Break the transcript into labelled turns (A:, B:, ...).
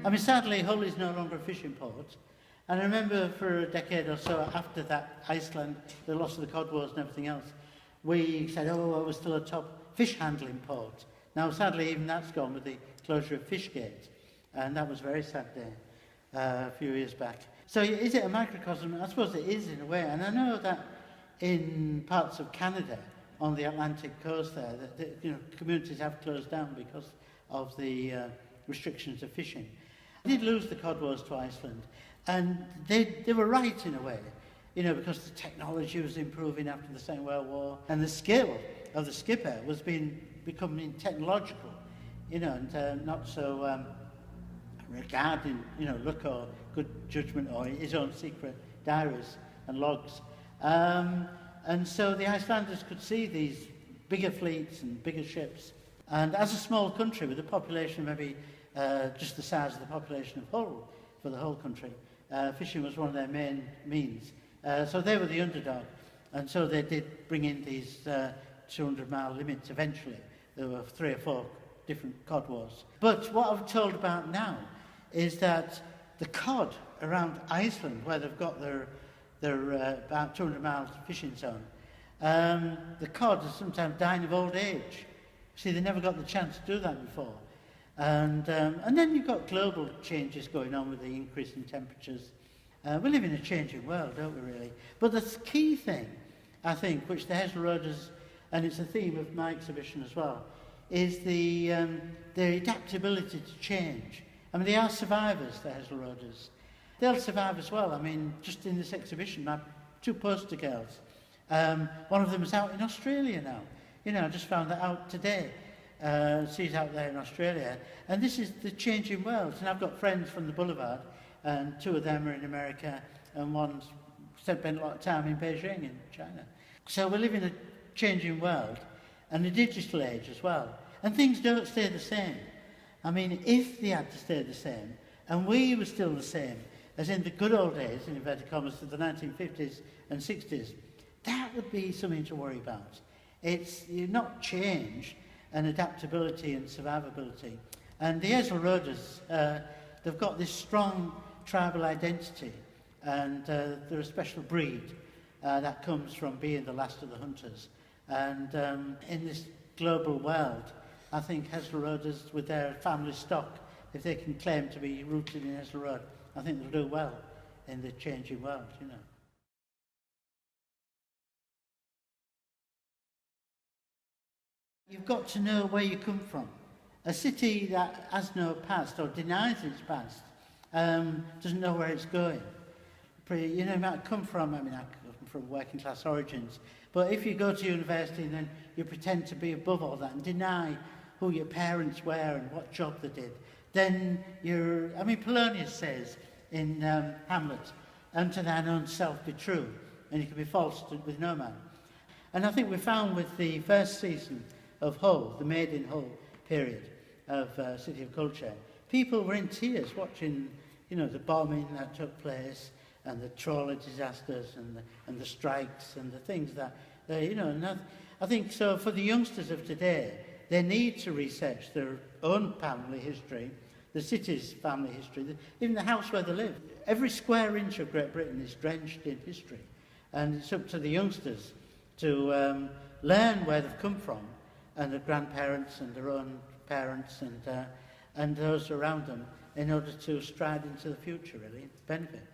A: I mean, sadly, Hull is no longer a fishing port. And I remember for a decade or so after that, Iceland, the loss of the Cod Wars and everything else, we said, oh, it was still a top fish handling port. Now, sadly, even that's gone with the closure of Fishgate. And that was a very sad day a few years back. So is it a microcosm? I suppose it is in a way. And I know that in parts of Canada, on the Atlantic coast there, that communities have closed down because of the restrictions of fishing. They did lose the Cod Wars to Iceland. And they were right in a way, because the technology was improving after the Second World War, and the skill of the skipper was becoming technological, and not so regarding, luck or good judgment or his own secret diaries and logs. And so the Icelanders could see these bigger fleets and bigger ships. And as a small country with a population maybe just the size of the population of Hull for the whole country, fishing was one of their main means. So they were the underdog. And so they did bring in these 200-mile limits eventually. There were 3 or 4 different cod wars. But what I'm told about now is that the cod around Iceland, where they've got their about 200-mile fishing zone, the cod are sometimes dying of old age. See, they never got the chance to do that before. And then you've got global changes going on with the increase in temperatures. We live in a changing world, don't we, really? But the key thing, I think, which the Hazelroaders, and it's a theme of my exhibition as well, is their adaptability to change. I mean, they are survivors, the Hazelroaders. They'll survive as well. I mean, just in this exhibition, my 2 poster girls, one of them is out in Australia now. I just found that out today. She's out there in Australia. And this is the changing world. And I've got friends from the Boulevard, and 2 of them are in America, and one's spent a lot of time in Beijing in China. So we live in a changing world, and a digital age as well. And things don't stay the same. I mean, if they had to stay the same, and we were still the same, as in the good old days, in inverted commas, of the 1950s and 60s, that would be something to worry about. It's not change and adaptability and survivability. And the Hazelroaders, they've got this strong tribal identity, and they're a special breed that comes from being the last of the hunters. And in this global world, I think Hazelroaders, with their family stock, if they can claim to be rooted in Hazelroad, I think they'll do well in the changing world, You've got to know where you come from. A city that has no past or denies its past doesn't know where it's going. You might come from, I come from working class origins, but if you go to university and then you pretend to be above all that and deny who your parents were and what job they did, then Polonius says in Hamlet, unto thine own self be true, and you can be false with no man. And I think we found with the first season of Hull, the Made in Hull period of City of Culture, people were in tears watching, the bombing that took place, and the trawler disasters, and the strikes, and the things that and I think so for the youngsters of today, they need to research their own family history, the city's family history, even the house where they live. Every square inch of Great Britain is drenched in history, and it's up to the youngsters to learn where they've come from, and their grandparents and their own parents and those around them, in order to stride into the future, really, benefit.